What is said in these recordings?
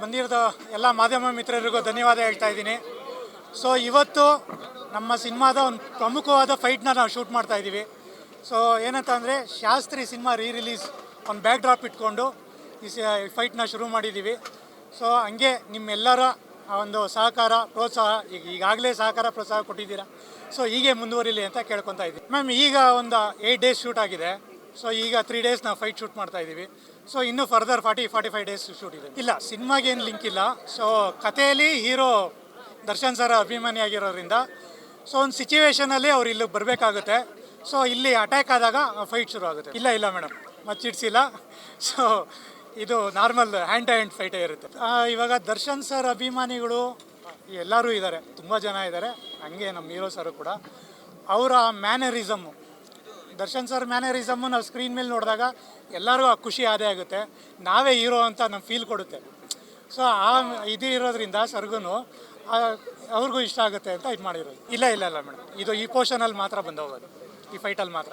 ಬಂದಿರೋ ಎಲ್ಲ ಮಾಧ್ಯಮ ಮಿತ್ರರಿಗೂ ಧನ್ಯವಾದ ಹೇಳ್ತಾ ಇದ್ದೀನಿ. ಸೊ ಇವತ್ತು ನಮ್ಮ ಸಿನಿಮಾದ ಒಂದು ಪ್ರಮುಖವಾದ ಫೈಟ್ನ ನಾವು ಶೂಟ್ ಮಾಡ್ತಾ ಇದ್ದೀವಿ. ಸೊ ಏನಂತ ಅಂದರೆ ಶಾಸ್ತ್ರಿ ಸಿನಿಮಾ ರಿಲೀಸ್ ಒಂದು ಬ್ಯಾಕ್ ಡ್ರಾಪ್ ಇಟ್ಕೊಂಡು ಈ ಫೈಟ್ನ ಶುರು ಮಾಡಿದ್ದೀವಿ. ಸೊ ಹಂಗೆ ನಿಮ್ಮೆಲ್ಲರ ಒಂದು ಸಹಕಾರ ಪ್ರೋತ್ಸಾಹ ಈಗಾಗಲೇ ಸಹಕಾರ ಪ್ರೋತ್ಸಾಹ ಕೊಟ್ಟಿದ್ದೀರಾ. ಸೊ ಹೀಗೆ ಮುಂದುವರಿಲಿ ಅಂತ ಕೇಳ್ಕೊತಾ ಇದ್ದೀವಿ. ಮ್ಯಾಮ್ ಈಗ ಒಂದು 8 ಡೇಸ್ ಶೂಟ್ ಆಗಿದೆ. ಸೊ ಈಗ 3 ಡೇಸ್ ನಾವು ಫೈಟ್ ಶೂಟ್ ಮಾಡ್ತಾ ಇದ್ದೀವಿ. ಸೊ ಇನ್ನೂ ಫರ್ದರ್ 40-45 ಡೇಸ್ ಶೂಟ್ ಇದೆ. ಇಲ್ಲ, ಸಿನಿಮಾಗೇನು ಲಿಂಕ್ ಇಲ್ಲ. ಸೊ ಕಥೆಯಲ್ಲಿ ಹೀರೋ ದರ್ಶನ್ ಸರ್ ಅಭಿಮಾನಿ ಆಗಿರೋದ್ರಿಂದ ಸೊ ಒಂದು ಸಿಚುವೇಶನಲ್ಲಿ ಅವ್ರು ಇಲ್ಲಿಗೆ ಬರಬೇಕಾಗುತ್ತೆ. ಸೊ ಇಲ್ಲಿ ಅಟ್ಯಾಕ್ ಆದಾಗ ಫೈಟ್ ಶುರು ಆಗುತ್ತೆ. ಇಲ್ಲ ಮೇಡಮ್, ಮಚ್ಚಿಡ್ಸಿಲ್ಲ. ಸೊ ಇದು ನಾರ್ಮಲ್ ಹ್ಯಾಂಡ್ ಟು ಹ್ಯಾಂಡ್ ಫೈಟೇ ಇರುತ್ತೆ. ಇವಾಗ ದರ್ಶನ್ ಸರ್ ಅಭಿಮಾನಿಗಳು ಎಲ್ಲರೂ ಇದ್ದಾರೆ, ತುಂಬ ಜನ ಇದ್ದಾರೆ. ಹಂಗೆ ನಮ್ಮ ಹೀರೋ ಸರು ಕೂಡ ಅವರ ಮ್ಯಾನರಿಸಮ್ಮು, ದರ್ಶನ್ ಸರ್ ಮ್ಯಾನರಿಸಮ್ಮು ನಾವು ಸ್ಕ್ರೀನ್ ಮೇಲೆ ನೋಡಿದಾಗ ಎಲ್ಲರಿಗೂ ಆ ಖುಷಿ ಆದೇ ಆಗುತ್ತೆ. ನಾವೇ ಹೀರೋ ಅಂತ ನಮ್ಗೆ ಫೀಲ್ ಕೊಡುತ್ತೆ. ಸೊ ಆ ಇದು ಇರೋದ್ರಿಂದ ಸರ್ಗೂ ಅವ್ರಿಗೂ ಇಷ್ಟ ಆಗುತ್ತೆ ಅಂತ ಇದು ಮಾಡಿರೋದು. ಇಲ್ಲ ಮೇಡಮ್, ಇದು ಈ ಪೋರ್ಷನಲ್ಲಿ ಮಾತ್ರ ಬಂದು ಹೋಗೋದು, ಈ ಫೈಟಲ್ಲಿ ಮಾತ್ರ.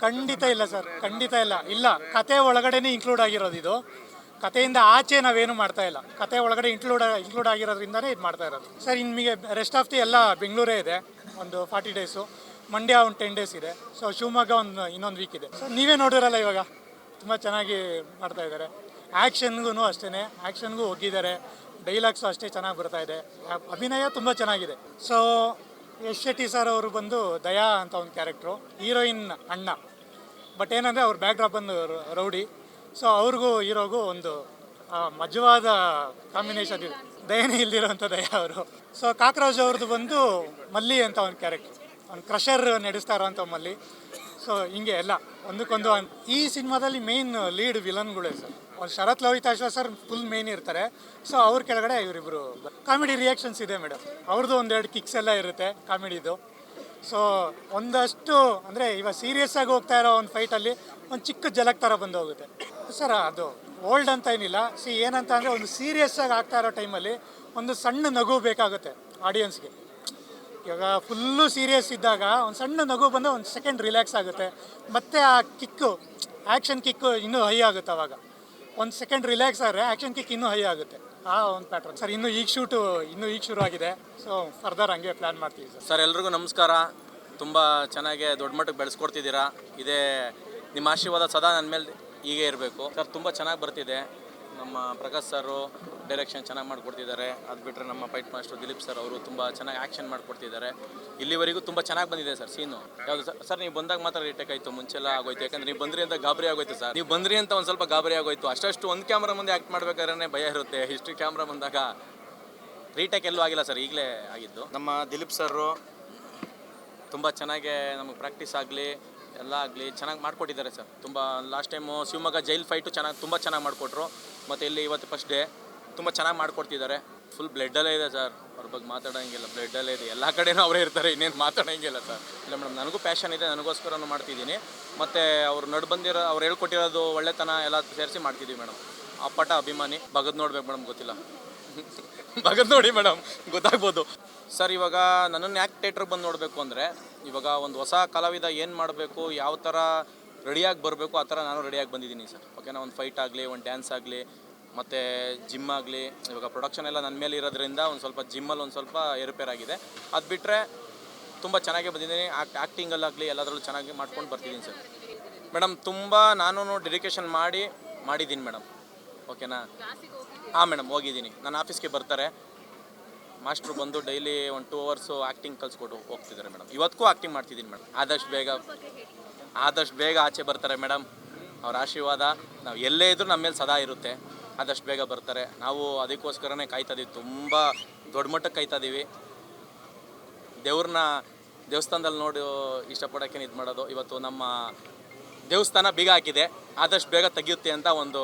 ಖಂಡಿತ ಇಲ್ಲ ಸರ್, ಖಂಡಿತ ಇಲ್ಲ. ಕತೆ ಒಳಗಡೆನೇ ಇನ್ಕ್ಲೂಡ್ ಆಗಿರೋದು. ಇದು ಕತೆಯಿಂದ ಆಚೆ ನಾವೇನು ಮಾಡ್ತಾ ಇಲ್ಲ, ಕತೆ ಒಳಗಡೆ ಇನ್ಕ್ಲೂಡ್ ಆಗಿರೋದ್ರಿಂದನೇ ಇದು ಮಾಡ್ತಾ ಇರೋದು. ಸರ್ ನಿಮಗೆ ರೆಸ್ಟ್ ಆಫ್ ದಿ ಎಲ್ಲ ಬೆಂಗಳೂರೇ ಇದೆ, ಒಂದು 40 ಡೇಸು. ಮಂಡ್ಯ ಒಂದು 10 ಡೇಸ್ ಇದೆ. ಸೊ ಶಿವಮೊಗ್ಗ ಇನ್ನೊಂದು ವೀಕ್ ಇದೆ. ಸೊ ನೀವೇ ನೋಡಿರಲ್ಲ, ಇವಾಗ ತುಂಬ ಚೆನ್ನಾಗಿ ಮಾಡ್ತಾ ಇದ್ದಾರೆ. ಆ್ಯಕ್ಷನ್ಗೂ ಅಷ್ಟೇ, ಆ್ಯಕ್ಷನ್ಗೂ ಹೋಗಿದ್ದಾರೆ. ಡೈಲಾಗ್ಸು ಅಷ್ಟೇ ಚೆನ್ನಾಗಿ ಬರ್ತಾ ಇದೆ. ಅಭಿನಯ ತುಂಬ ಚೆನ್ನಾಗಿದೆ. ಸೊ ಯಶ್ ಶೆಟ್ಟಿ ಸರ್ ಅವರು ಬಂದು ದಯಾ ಅಂತ ಒಂದು ಕ್ಯಾರೆಕ್ಟ್ರು, ಹೀರೋಯಿನ್ ಅಣ್ಣ. ಬಟ್ ಏನಂದರೆ ಅವ್ರ ಬ್ಯಾಕ್ ಡ್ರಾಪ್ ಬಂದು ರೌಡಿ. ಸೊ ಅವ್ರಿಗೂ ಹೀರೋಗೂ ಒಂದು ಮಜವಾದ ಕಾಂಬಿನೇಷನ್ ಇದೆ. ದಯನೇ ಇಲ್ದಿರೋಂಥ ದಯಾ ಅವರು. ಸೊ ಕಾಕ್ರೋಜ್ ಅವ್ರದ್ದು ಬಂದು ಮಲ್ಲಿ ಅಂತ ಒಂದು ಕ್ಯಾರೆಕ್ಟರ್, ಒಂದು ಕ್ರಷರ್ ನಡೆಸ್ತಾ ಇರೋಂಥ ಮಲ್ಲಿ. ಸೊ ಹಿಂಗೆ ಎಲ್ಲ ಒಂದಕ್ಕೊಂದು. ಈ ಸಿನಿಮಾದಲ್ಲಿ ಮೇನ್ ಲೀಡ್ ವಿಲನ್ಗಳೇ ಸರ್. ಒಂದು Sharath Lohithashwa sir full main ಇರ್ತಾರೆ. ಸೊ ಅವ್ರ ಕೆಳಗಡೆ ಇವರಿಬ್ಬರು ಕಾಮಿಡಿ ರಿಯಾಕ್ಷನ್ಸ್ ಇದೆ ಮೇಡಮ್. ಅವ್ರದ್ದು 1-2 ಕಿಕ್ಸ್ ಎಲ್ಲ ಇರುತ್ತೆ ಕಾಮಿಡಿದು. ಸೊ ಒಂದಷ್ಟು ಅಂದರೆ ಇವಾಗ ಸೀರಿಯಸ್ ಆಗಿ ಹೋಗ್ತಾ ಇರೋ ಒಂದು ಫೈಟಲ್ಲಿ ಒಂದು ಚಿಕ್ಕ ಜಲಕ್ ಥರ ಬಂದು ಹೋಗುತ್ತೆ ಸರ್. ಅದು ಓಲ್ಡ್ ಅಂತ ಏನಿಲ್ಲ. ಏನಂತ ಅಂದರೆ ಒಂದು ಸೀರಿಯಸ್ ಆಗಿ ಆಗ್ತಾ ಇರೋ ಟೈಮಲ್ಲಿ ಒಂದು ಸಣ್ಣ ನಗು ಬೇಕಾಗುತ್ತೆ ಆಡಿಯನ್ಸ್ಗೆ. ಇವಾಗ ಫುಲ್ಲು ಸೀರಿಯಸ್ ಇದ್ದಾಗ ಒಂದು ಸಣ್ಣ ನಗು ಬಂದು ಒಂದು ಸೆಕೆಂಡ್ ರಿಲ್ಯಾಕ್ಸ್ ಆಗುತ್ತೆ. ಮತ್ತು ಆ ಕಿಕ್ಕು, ಆ್ಯಕ್ಷನ್ ಕಿಕ್ಕು ಇನ್ನೂ ಹೈ ಆಗುತ್ತೆ. ಅವಾಗ ಒಂದು ಸೆಕೆಂಡ್ ರಿಲ್ಯಾಕ್ಸ್ ಆದರೆ ಆ್ಯಕ್ಷನ್ ಕಿಕ್ ಇನ್ನೂ ಹೈ ಆಗುತ್ತೆ. ಆ ಒಂದು ಪ್ಯಾಟ್ರನ್ ಸರ್. ಇನ್ನೂ ಈಗ ಶುರು ಆಗಿದೆ. ಸೊ ಫರ್ದರ್ ಹಂಗೆ ಪ್ಲ್ಯಾನ್ ಮಾಡ್ತೀವಿ ಸರ್. ಸರ್ ಎಲ್ರಿಗೂ ನಮಸ್ಕಾರ. ತುಂಬ ಚೆನ್ನಾಗಿ ದೊಡ್ಡ ಮಟ್ಟಕ್ಕೆ ಬೆಳೆಸ್ಕೊಡ್ತಿದ್ದೀರಾ. ಇದೇ ನಿಮ್ಮ ಆಶೀರ್ವಾದ ಸದಾ ನನ್ನ ಮೇಲೆ ಹೀಗೆ ಇರಬೇಕು ಸರ್. ತುಂಬ ಚೆನ್ನಾಗಿ ಬರ್ತಿದೆ. ನಮ್ಮ ಪ್ರಕಾಶ್ ಸರು ಡೈರೆಕ್ಷನ್ ಚೆನ್ನಾಗಿ ಮಾಡಿಕೊಡ್ತಿದ್ದಾರೆ. ಅದು ಬಿಟ್ಟರೆ ನಮ್ಮ ಫೈಟ್ ಮಾಸ್ಟರ್ ದಿಲೀಪ್ ಸರ್ ಅವರು ತುಂಬ ಚೆನ್ನಾಗಿ ಆ್ಯಕ್ಷನ್ ಮಾಡಿಕೊಡ್ತಿದ್ದಾರೆ. ಇಲ್ಲಿವರೆಗೂ ತುಂಬ ಚೆನ್ನಾಗಿ ಬಂದಿದೆ ಸರ್ ಸೀನು. ಯಾವುದು ಸರ್ ನೀವು ಬಂದಾಗ ಮಾತ್ರ ರೀಟೇಕ್ ಆಯಿತು, ಮುಂಚೆಲ್ಲ ಆಗೋಯ್ತು. ಯಾಕಂದರೆ ನೀವು ಬಂದ್ರಿ ಅಂತ ಗಾಬರಿ ಆಗೋಯ್ತು ಸರ್. ನೀವು ಬಂದ್ರಿ ಅಂತ ಒಂದು ಸ್ವಲ್ಪ ಗಾಬರಿ ಆಗೋಯ್ತು. ಅಷ್ಟು ಒಂದು ಕ್ಯಾಮ್ರಾ ಮುಂದೆ ಆ್ಯಕ್ಟ್ ಮಾಡಬೇಕಾದ್ರೆ ಭಯ ಇರುತ್ತೆ. ಹಿಸ್ಟ್ರಿ ಕ್ಯಾಮ್ರಾ ಬಂದಾಗ ರೀಟೇಕ್ ಎಲ್ಲೂ ಆಗಿಲ್ಲ ಸರ್, ಈಗಲೇ ಆಗಿದ್ದು. ನಮ್ಮ ದಿಲೀಪ್ ಸರು ತುಂಬ ಚೆನ್ನಾಗಿ ನಮಗೆ ಪ್ರಾಕ್ಟೀಸ್ ಆಗಲಿ ಎಲ್ಲ ಆಗಲಿ ಚೆನ್ನಾಗಿ ಮಾಡಿಕೊಟ್ಟಿದ್ದಾರೆ ಸರ್. ತುಂಬ last time Shivamogga jail fight ತುಂಬ ಚೆನ್ನಾಗಿ ಮಾಡಿಕೊಟ್ರು. ಮತ್ತು ಇಲ್ಲಿ ಇವತ್ತು ಫಸ್ಟ್ ಡೇ ತುಂಬ ಚೆನ್ನಾಗಿ ಮಾಡಿಕೊಡ್ತಿದ್ದಾರೆ. ಫುಲ್ ಬ್ಲಡ್ಡಲ್ಲೇ ಇದೆ ಸರ್. ಅವ್ರ ಬಗ್ಗೆ ಮಾತಾಡೋಂಗಿಲ್ಲ, ಬ್ಲಡ್ಡಲ್ಲೇ ಇದೆ. ಎಲ್ಲ ಕಡೆನೂ ಅವರೇ ಇರ್ತಾರೆ, ಇನ್ನೇನು ಮಾತಾಡೋಂಗಿಲ್ಲ ಸರ್. ಇಲ್ಲ ಮೇಡಮ್, ನನಗೂ ಪ್ಯಾಷನ್ ಇದೆ, ನನಗೋಸ್ಕರನೂ ಮಾಡ್ತಿದ್ದೀನಿ. ಮತ್ತು ಅವ್ರು ಅವ್ರು ಹೇಳ್ಕೊಟ್ಟಿರೋದು ಒಳ್ಳೆತನ ಎಲ್ಲ ಸೇರಿಸಿ ಮಾಡ್ತಿದ್ದೀವಿ ಮೇಡಮ್. ಅಪ್ಪಟ ಅಭಿಮಾನಿ. ಬಗದ್ ನೋಡ್ಬೇಕು ಮೇಡಮ್, ಗೊತ್ತಿಲ್ಲ. ಬಗದ್ ನೋಡಿ ಮೇಡಮ್, ಗೊತ್ತಾಗ್ಬೋದು ಸರ್. ಇವಾಗ ನನ್ನನ್ನು ಯಾಕೆ ಥಿಯೇಟ್ರಿಗೆ ಬಂದು ನೋಡಬೇಕು ಅಂದರೆ, ಇವಾಗ ಒಂದು ಹೊಸ ಕಲಾವಿದ ಏನು ಮಾಡಬೇಕು, ಯಾವ ಥರ ರೆಡಿಯಾಗಿ ಬರಬೇಕು, ಆ ಥರ ನಾನು ರೆಡಿಯಾಗಿ ಬಂದಿದ್ದೀನಿ ಸರ್. ಓಕೆನಾ. ಒಂದು ಫೈಟ್ ಆಗಲಿ, ಒಂದು ಡ್ಯಾನ್ಸ್ ಆಗಲಿ, ಮತ್ತು ಜಿಮ್ ಆಗಲಿ. ಇವಾಗ ಪ್ರೊಡಕ್ಷನ್ ಎಲ್ಲ ನನ್ನ ಮೇಲೆ ಇರೋದ್ರಿಂದ ಒಂದು ಸ್ವಲ್ಪ ಜಿಮ್ಮಲ್ಲಿ ಒಂದು ಸ್ವಲ್ಪ ಏರುಪೇರಾಗಿದೆ. ಅದು ಬಿಟ್ಟರೆ ತುಂಬ ಚೆನ್ನಾಗೇ ಬಂದಿದ್ದೀನಿ. ಆ್ಯಕ್ಟಿಂಗಲ್ಲಾಗಲಿ ಎಲ್ಲದರಲ್ಲೂ ಚೆನ್ನಾಗಿ ಮಾಡ್ಕೊಂಡು ಬರ್ತಿದ್ದೀನಿ ಸರ್. ಮೇಡಮ್ ತುಂಬ ನಾನು ಡೆಡಿಕೇಶನ್ ಮಾಡಿದ್ದೀನಿ ಮೇಡಮ್. ಓಕೆನಾ. ಹಾಂ ಮೇಡಮ್, ಹೋಗಿದ್ದೀನಿ. ನನ್ನ ಆಫೀಸ್ಗೆ ಬರ್ತಾರೆ ಮಾಸ್ಟ್ರು, ಬಂದು ಡೈಲಿ 1-2 ಅವರ್ಸು ಆ್ಯಕ್ಟಿಂಗ್ ಕಲಿಸ್ಕೊಟ್ಟು ಹೋಗ್ತಿದ್ದಾರೆ ಮೇಡಮ್. ಇವತ್ತಿಗೂ ಆ್ಯಕ್ಟಿಂಗ್ ಮಾಡ್ತಿದ್ದೀನಿ ಮೇಡಮ್. ಆದಷ್ಟು ಬೇಗ ಆಚೆ ಬರ್ತಾರೆ ಮೇಡಮ್. ಅವ್ರ ಆಶೀರ್ವಾದ ನಾವು ಎಲ್ಲೇ ಇದ್ದರೂ ನಮ್ಮ ಮೇಲೆ ಸದಾ ಇರುತ್ತೆ. ಆದಷ್ಟು ಬೇಗ ಬರ್ತಾರೆ. ನಾವು ಅದಕ್ಕೋಸ್ಕರನೇ ಕಾಯ್ತಾಯಿದ್ದೀವಿ, ತುಂಬ ದೊಡ್ಡ ಮಟ್ಟಕ್ಕೆ ಕಾಯ್ತಾಯಿದ್ದೀವಿ. ದೇವಸ್ಥಾನದಲ್ಲಿ ನೋಡಿ ಇಷ್ಟಪಡೋಕ್ಕೇನು ಇದು ಮಾಡೋದು. ಇವತ್ತು ನಮ್ಮ ದೇವಸ್ಥಾನ ಬೀಗ ಹಾಕಿದೆ, ಆದಷ್ಟು ಬೇಗ ತೆಗೆಯುತ್ತೆ ಅಂತ ಒಂದು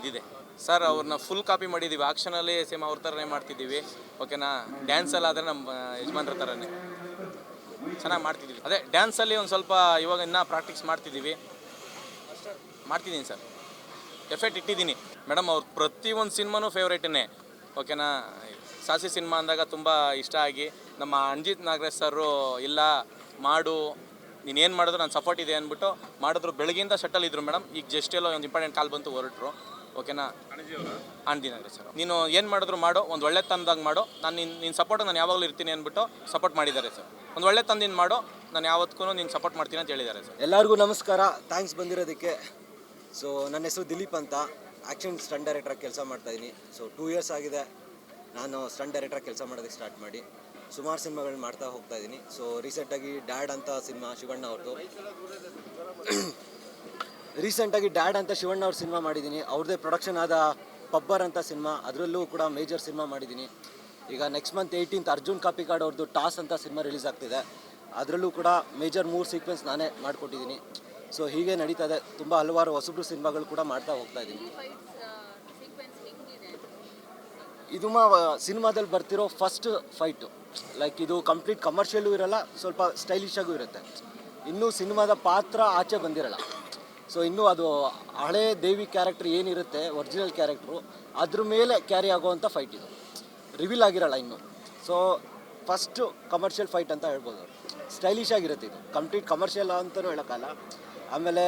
ಇದಿದೆ ಸರ್. ಅವ್ರನ್ನ ಫುಲ್ ಕಾಪಿ ಮಾಡಿದ್ದೀವಿ. ಆಕ್ಷನಲ್ಲಿ ಸೇಮ್ ಅವ್ರ ಥರನೇ ಮಾಡ್ತಿದ್ದೀವಿ. ಓಕೆನಾ. ಡ್ಯಾನ್ಸಲ್ಲಿ ಆದರೆ ನಮ್ಮ ಯಜಮಾನ್ರ ಥರನೇ ಚೆನ್ನಾಗಿ ಮಾಡ್ತಿದ್ದೀವಿ. ಅದೇ ಡ್ಯಾನ್ಸಲ್ಲಿ ಒಂದು ಸ್ವಲ್ಪ ಇವಾಗ ಇನ್ನೂ ಪ್ರಾಕ್ಟೀಸ್ ಮಾಡ್ತಿದ್ದೀನಿ ಸರ್. ಎಫೆಕ್ಟ್ ಇಟ್ಟಿದ್ದೀನಿ ಮೇಡಮ್. ಅವ್ರ ಪ್ರತಿಯೊಂದು ಸಿನಿಮಾನೂ ಫೇವ್ರೇಟೇ. ಓಕೆನಾ. ಸಾಸಿ ಸಿನಿಮಾ ಅಂದಾಗ ತುಂಬ ಇಷ್ಟ ಆಗಿ ನಮ್ಮ ಅಂಜಿತ್ ನಾಗರಾಜ್ ಸರು ಇಲ್ಲ ಮಾಡು, ನೀನೇನು ಮಾಡಿದ್ರು ನಾನು ಸಪೋರ್ಟ್ ಇದೆ ಅಂದ್ಬಿಟ್ಟು ಮಾಡಿದ್ರು. ಬೆಳಗ್ಗೆಯಿಂದ ಸೆಟಲ್ ಇದ್ರು ಮೇಡಮ್. ಈಗ ಜಸ್ಟ್ ಎಲ್ಲೋ ಒಂದು ಇಂಪಾರ್ಟೆಂಟ್ ಕಾಲ್ ಬಂತು, ಹೊರಟರು. ಓಕೆನಾ? ಆಂಟಿನಗರ ಸರ್. ನೀನು ಏನು ಮಾಡಿದ್ರು ಮಾಡು, ಒಂದು ಒಳ್ಳೆ ತಂದಾಗ ಮಾಡು, ನಾನು ನಿನ್ನ ಸಪೋರ್ಟ್ ನಾನು ಯಾವಾಗಲೂ ಇರ್ತೀನಿ ಅಂದ್ಬಿಟ್ಟು ಸಪೋರ್ಟ್ ಮಾಡಿದ್ದಾರೆ ಸರ್. ಒಂದು ಒಳ್ಳೆ ತಂದಿನ ಮಾಡು, ನಾನು ಯಾವತ್ತೂ ನಿನ್ನ ಸಪೋರ್ಟ್ ಮಾಡ್ತೀನಿ ಅಂತ ಹೇಳಿದ್ದಾರೆ ಸರ್. ಎಲ್ಲರಿಗೂ ನಮಸ್ಕಾರ, ಥ್ಯಾಂಕ್ಸ್ ಬಂದಿರೋದಕ್ಕೆ. ಸೊ ನನ್ನ ಹೆಸರು ದಿಲೀಪ್ ಅಂತ, ಆ್ಯಕ್ಷನ್ ಸ್ಟಂಟ್ ಡೈರೆಕ್ಟ್ರಾಗಿ ಕೆಲಸ ಮಾಡ್ತಾಯಿದ್ದೀನಿ. ಸೊ 2 ಇಯರ್ಸ್ ಆಗಿದೆ ನಾನು ಸ್ಟಂಟ್ ಡೈರೆಕ್ಟ್ರಾಗಿ ಕೆಲಸ ಮಾಡೋದಕ್ಕೆ ಸ್ಟಾರ್ಟ್ ಮಾಡಿ. ಸುಮಾರು ಸಿನಿಮಾಗಳು ಮಾಡ್ತಾ ಹೋಗ್ತಾ ಇದ್ದೀನಿ. ಸೊ ರೀಸೆಂಟಾಗಿ ಡ್ಯಾಡ್ ಅಂತ ಸಿನಿಮಾ ಶಿವಣ್ಣ ಅವ್ರದ್ದು ಶಿವಣ್ಣ ಅವ್ರ ಸಿನಿಮಾ ಮಾಡಿದ್ದೀನಿ. ಅವ್ರದ್ದೇ ಪ್ರೊಡಕ್ಷನ್ ಆದ ಪಬ್ಬರ್ ಅಂತ ಸಿನಿಮಾ, ಅದರಲ್ಲೂ ಕೂಡ ಮೇಜರ್ ಸಿನಿಮಾ ಮಾಡಿದ್ದೀನಿ. ಈಗ next month 18th Arjun Kapikad ಅವ್ರದ್ದು ಟಾಸ್ ಅಂತ ಸಿನಿಮಾ ರಿಲೀಸ್ ಆಗ್ತಿದೆ. ಅದರಲ್ಲೂ ಕೂಡ ಮೇಜರ್ 3 ಸೀಕ್ವೆನ್ಸ್ ನಾನೇ ಮಾಡಿಕೊಟ್ಟಿದ್ದೀನಿ. ಸೊ ಹೀಗೆ ನಡೀತಾ ಇದೆ. ತುಂಬ ಹಲವಾರು ಹೊಸಬ್ರು ಸಿನಿಮಾಗಳು ಕೂಡ ಮಾಡ್ತಾ ಹೋಗ್ತಾ ಇದ್ದೀನಿ. ಇದು ಸಿನಿಮಾದಲ್ಲಿ ಬರ್ತಿರೋ ಫಸ್ಟ್ ಫೈಟು. ಲೈಕ್ ಇದು ಕಂಪ್ಲೀಟ್ ಕಮರ್ಷಿಯಲ್ಲೂ ಇರಲ್ಲ, ಸ್ವಲ್ಪ ಸ್ಟೈಲಿಶಾಗೂ ಇರುತ್ತೆ. ಇನ್ನೂ ಸಿನಿಮಾದ ಪಾತ್ರ ಆಚೆ ಬಂದಿರಲ್ಲ. ಸೊ ಇನ್ನೂ ಅದು ಹಳೆ ದೇವಿ ಕ್ಯಾರೆಕ್ಟರ್ ಏನಿರುತ್ತೆ, ಒರಿಜಿನಲ್ ಕ್ಯಾರೆಕ್ಟ್ರು, ಅದ್ರ ಮೇಲೆ ಕ್ಯಾರಿ ಆಗೋವಂಥ ಫೈಟ್ ಇದು. ರಿವೀಲ್ ಆಗಿರಲ್ಲ ಇನ್ನೂ. ಸೊ ಫಸ್ಟು ಕಮರ್ಷಿಯಲ್ ಫೈಟ್ ಅಂತ ಹೇಳ್ಬೋದು. ಸ್ಟೈಲಿಶ್ ಆಗಿರುತ್ತೆ ಇದು, ಕಂಪ್ಲೀಟ್ ಕಮರ್ಷಿಯಲ್ ಅಂತಲೂ ಹೇಳೋಕ್ಕಲ್ಲ. ಆಮೇಲೆ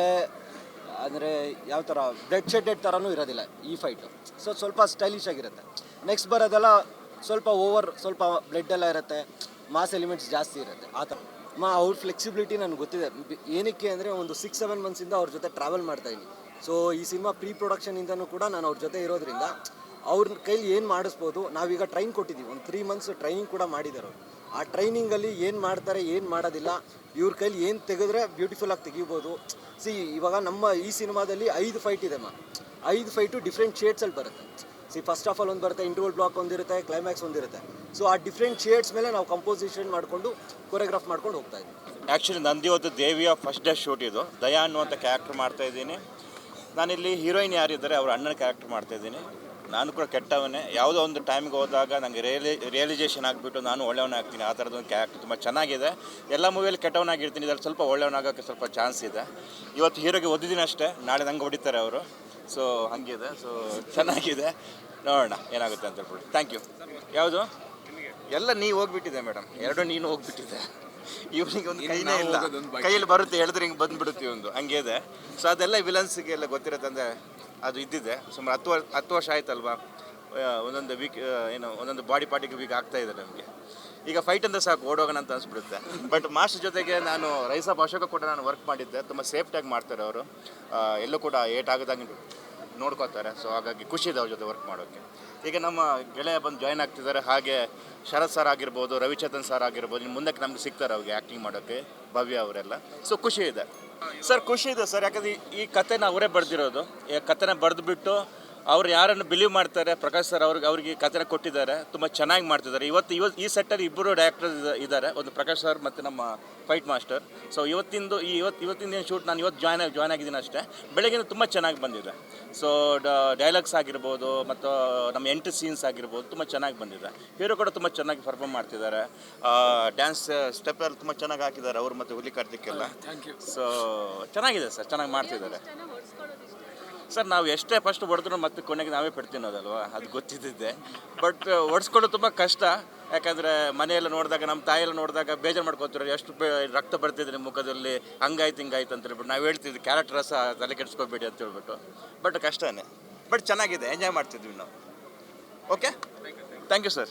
ಅಂದರೆ ಯಾವ ಥರ ಬ್ಲಡ್ ಶೆಡೆಡ್ ಥರನೂ ಇರೋದಿಲ್ಲ ಈ ಫೈಟು. ಸೊ ಸ್ವಲ್ಪ ಸ್ಟೈಲಿಶ್ ಆಗಿರುತ್ತೆ. ನೆಕ್ಸ್ಟ್ ಬರೋದೆಲ್ಲ ಸ್ವಲ್ಪ ಸ್ವಲ್ಪ ಬ್ಲಡ್ ಎಲ್ಲ ಇರುತ್ತೆ, ಮಾಸ್ ಎಲಿಮೆಂಟ್ಸ್ ಜಾಸ್ತಿ ಇರುತ್ತೆ ಆ ಥರ. ಅವ್ರ ಫ್ಲೆಕ್ಸಿಬಿಲಿಟಿ ನನಗೆ ಗೊತ್ತಿದೆ. ಏನಕ್ಕೆ ಅಂದರೆ ಒಂದು 6-7 ಮಂತ್ಸಿಂದ ಅವ್ರ ಜೊತೆ ಟ್ರಾವೆಲ್ ಮಾಡ್ತಾಯಿದ್ದೀನಿ. ಸೊ ಈ ಸಿನಿಮಾ ಪ್ರೀ ಪ್ರೊಡಕ್ಷನಿಂದನೂ ಕೂಡ ನಾನು ಅವ್ರ ಜೊತೆ ಇರೋದ್ರಿಂದ ಅವ್ರ ಕೈಲಿ ಏನು ಮಾಡಿಸ್ಬೋದು. ನಾವೀಗ ಟ್ರೈನ್ ಕೊಟ್ಟಿದ್ದೀವಿ, ಒಂದು 3 ಮಂತ್ಸ್ ಟ್ರೈನಿಂಗ್ ಕೂಡ ಮಾಡಿದ್ದಾರೆ ಅವರು. ಆ ಟ್ರೈನಿಂಗಲ್ಲಿ ಏನು ಮಾಡ್ತಾರೆ, ಏನು ಮಾಡೋದಿಲ್ಲ, ಇವ್ರ ಕೈಲಿ ಏನು ತೆಗೆದ್ರೆ ಬ್ಯೂಟಿಫುಲ್ಲಾಗಿ ತೆಗಿಬೋದು. ಇವಾಗ ನಮ್ಮ ಈ ಸಿನಿಮಾದಲ್ಲಿ 5 ಫೈಟ್ ಇದೆ 5 ಫೈಟು ಡಿಫ್ರೆಂಟ್ ಶೇಡ್ಸಲ್ಲಿ ಬರುತ್ತೆ. ಫಸ್ಟ್ ಆಫ್ ಆಲ್ ಒಂದು ಬರುತ್ತೆ, ಇಂಟರ್ವಲ್ ಬ್ಲಾಕ್ ಒಂದಿರುತ್ತೆ, ಕ್ಲೈಮ್ಯಾಕ್ಸ್ ಒಂದಿರುತ್ತೆ. ಸೊ ಆ ಡಿಫ್ರೆಂಟ್ ಶೇಡ್ಸ್ ಮೇಲೆ ನಾವು ಕಂಪೋಸಿಷನ್ ಮಾಡಿಕೊಂಡು ಕೊರಿಯೋಗ್ರಾಫ್ ಮಾಡ್ಕೊಂಡು ಹೋಗ್ತಾ ಇದ್ದೀವಿ. ಆ್ಯಕ್ಚುಲಿ ನಂದು ಇವತ್ತು ದೇವಿಯ ಫಸ್ಟ್ ಡೇ ಶೂಟ್ ಇದು. ದಯಾ ಅನ್ನುವಂಥ ಕ್ಯಾರೆಕ್ಟರ್ ಮಾಡ್ತಾಯಿದ್ದೀನಿ. ನಾನಿಲ್ಲಿ ಹೀರೋಯಿನ್ ಯಾರಿದ್ದಾರೆ ಅವ್ರ ಅಣ್ಣನ ಕ್ಯಾರೆಕ್ಟರ್ ಮಾಡ್ತಾಯಿದ್ದೀನಿ. ನಾನು ಕೂಡ ಕೆಟ್ಟವನೇ. ಯಾವುದೋ ಒಂದು ಟೈಮಿಗೆ ಹೋದಾಗ ನನಗೆ ರಿಯಲೈಸೇಷನ್ ಆಗಿಬಿಟ್ಟು ನಾನು ಒಳ್ಳೆಯವನಾಗ್ತೀನಿ. ಆ ಥರದೊಂದು ಕ್ಯಾರೆಕ್ಟರ್ ತುಂಬ ಚೆನ್ನಾಗಿದೆ. ಎಲ್ಲ ಮೂವಿಯಲ್ಲಿ ಕೆಟ್ಟವನಾಗಿರ್ತೀನಿ, ಇದರಲ್ಲಿ ಸ್ವಲ್ಪ ಒಳ್ಳೆಯವನಾಗೋಕ್ಕೆ ಸ್ವಲ್ಪ ಚಾನ್ಸ್ ಇದೆ. ಇವತ್ತು ಹೀರೋಗೆ ಓದಿದ್ದೀನಿ ಅಷ್ಟೇ, ನಾಳೆ ನಂಗೆ ಹೊಡಿತಾರೆ ಅವರು. ಸೊ ಹಾಗಿದೆ. ಸೊ ಚೆನ್ನಾಗಿದೆ, ನೋಡೋಣ ಏನಾಗುತ್ತೆ ಅಂತ ಹೇಳ್ಬಿಟ್ಟು. Thank you. ಯಾವುದು ಎಲ್ಲ ನೀವು ಹೋಗ್ಬಿಟ್ಟಿದೆ ಮೇಡಮ್, ಎರಡು ನೀನು ಹೋಗ್ಬಿಟ್ಟಿದೆ. ಇವನಿಗೆ ಒಂದು ಕೈನೇ ಇಲ್ಲ, ಕೈಯಲ್ಲಿ ಬರುತ್ತೆ ಹೇಳಿದ್ರೆ ಹಿಂಗೆ ಬಂದುಬಿಡುತ್ತೆ ಒಂದು, ಹಂಗೆ ಇದೆ. ಸೊ ಅದೆಲ್ಲ ವಿಲನ್ಸ್ಗೆ ಎಲ್ಲ ಗೊತ್ತಿರುತ್ತೆ. ಅಂದರೆ ಅದು ಇದ್ದಿದೆ ಸುಮಾರು 10 ವರ್ಷ ಆಯ್ತಲ್ವಾ. ಒಂದೊಂದು ವೀಕ್ ಒಂದೊಂದು ಬಾಡಿ ಪಾರ್ಟಿಗೆ ವೀಕ್ ಆಗ್ತಾಯಿದೆ ನಮಗೆ. ಈಗ ಫೈಟ್ ಅಂದರೆ ಸಾಕು ಓಡೋಗೋಣ ಅಂತ ಅನಿಸ್ಬಿಡುತ್ತೆ. ಬಟ್ ಮಾಸ್ಟರ್ ಜೊತೆಗೆ ನಾನು ರೈಸಾಬ್ ಅಶೋಕ ಕೂಡ ನಾನು ವರ್ಕ್ ಮಾಡಿದ್ದೆ. ತುಂಬ ಸೇಫ್ಟಿಯಾಗಿ ಮಾಡ್ತಾರೆ ಅವರು, ಎಲ್ಲೂ ಕೂಡ ಏಟಾಗದಂಗೆ ನೋಡ್ಕೋತಾರೆ. ಸೊ ಹಾಗಾಗಿ ಖುಷಿ ಇದೆ ಅವ್ರ ಜೊತೆ ವರ್ಕ್ ಮಾಡೋಕ್ಕೆ. ಈಗ ನಮ್ಮ ಗೆಳೆಯ ಬಂದು ಜಾಯ್ನ್ ಆಗ್ತಿದ್ದಾರೆ. ಹಾಗೆ ಶರತ್ ಸರ್ ಆಗಿರ್ಬೋದು, ರವಿಚಂದ್ರನ್ ಸರ್ ಆಗಿರ್ಬೋದು, ಇನ್ನು ಮುಂದಕ್ಕೆ ನಮ್ಗೆ ಸಿಗ್ತಾರೆ ಅವ್ರಿಗೆ ಆ್ಯಕ್ಟಿಂಗ್ ಮಾಡೋಕ್ಕೆ, ಭವ್ಯ ಅವರೆಲ್ಲ. ಸೊ ಖುಷಿ ಇದೆ ಸರ್, ಖುಷಿ ಇದೆ ಸರ್. ಯಾಕಂದರೆ ಈ ಕಥೆನ ಅವರೇ ಬರೆದಿರೋದು. ಈ ಕಥೆನ ಬರೆದುಬಿಟ್ಟು ಅವ್ರು ಯಾರನ್ನು ಬಿಲೀವ್ ಮಾಡ್ತಾರೆ, ಪ್ರಕಾಶ್ ಸರ್ ಅವ್ರಿಗೆ ಕಥೆನ ಕೊಟ್ಟಿದ್ದಾರೆ. ತುಂಬ ಚೆನ್ನಾಗಿ ಮಾಡ್ತಿದ್ದಾರೆ. ಇವತ್ತು ಈ ಸೆಟ್ಟಲ್ಲಿ 2 ಡೈರೆಕ್ಟರ್ ಇದ್ದಾರೆ, ಒಂದು ಪ್ರಕಾಶ್ ಸರ್ ಮತ್ತು ನಮ್ಮ ಫೈಟ್ ಮಾಸ್ಟರ್. ಸೊ ಇವತ್ತಿನ ಶೂಟ್ ನಾನು ಇವತ್ತು ಜಾಯ್ನ್ ಆಗಿದ್ದೀನಿ ಅಷ್ಟೇ. ಬೆಳಗ್ಗೆ ತುಂಬ ಚೆನ್ನಾಗಿ ಬಂದಿದೆ. ಸೊ ಡೈಲಾಗ್ಸ್ ಆಗಿರ್ಬೋದು ಮತ್ತು ನಮ್ಮ ಎಂಟ್ರಿ ಸೀನ್ಸ್ ಆಗಿರ್ಬೋದು ತುಂಬ ಚೆನ್ನಾಗಿ ಬಂದಿದೆ. ಹೀರೋ ಕೂಡ ತುಂಬ ಚೆನ್ನಾಗಿ ಪರ್ಫಾರ್ಮ್ ಮಾಡ್ತಿದ್ದಾರೆ. ಡ್ಯಾನ್ಸ್ ಸ್ಟೆಪ್ ಎಲ್ಲ ತುಂಬ ಚೆನ್ನಾಗಿ ಹಾಕಿದ್ದಾರೆ ಅವರು ಮತ್ತು ಹುಲಿ ಕಾರ್ತಿಕ್ಕೆಲ್ಲ. ಸೊ ಚೆನ್ನಾಗಿದೆ ಸರ್, ಚೆನ್ನಾಗಿ ಮಾಡ್ತಿದ್ದಾರೆ ಸರ್. ನಾವು ಎಷ್ಟೇ ಫಸ್ಟ್ ಹೊಡೆದ್ರು ಮತ್ತೆ ಕೊನೆಗೆ ನಾವೇ ಪಡ್ತೀನೋದಲ್ವ, ಅದು ಗೊತ್ತಿದ್ದಿದ್ದೆ. ಬಟ್ ಹೊಡ್ಸ್ಕೊಳ್ಳೋದು ತುಂಬ ಕಷ್ಟ. ಯಾಕಂದರೆ ಮನೆಯೆಲ್ಲ ನೋಡಿದಾಗ, ನಮ್ಮ ತಾಯಿಯೆಲ್ಲ ನೋಡಿದಾಗ ಬೇಜಾರು ಮಾಡ್ಕೊತಾರೆ, ಎಷ್ಟು ರಕ್ತ ಬರ್ತಿದೆ ನಿಮ್ಮ ಮುಖದಲ್ಲಿ, ಹಂಗಾಯ್ತು ಹಿಂಗಾಯ್ತು ಅಂತ ಹೇಳ್ಬಿಟ್ಟು ನಾವು ಹೇಳ್ತಿದ್ವಿ, ಕ್ಯಾರೆಕ್ಟರ್ ರಸ ತಲೆ ಕೆಡಿಸ್ಕೋಬೇಡಿ ಅಂತ ಹೇಳ್ಬಿಟ್ಟು. ಬಟ್ ಕಷ್ಟನೇ, ಬಟ್ ಚೆನ್ನಾಗಿದೆ, ಎಂಜಾಯ್ ಮಾಡ್ತಿದ್ವಿ ನಾವು. Okay, thank you sir.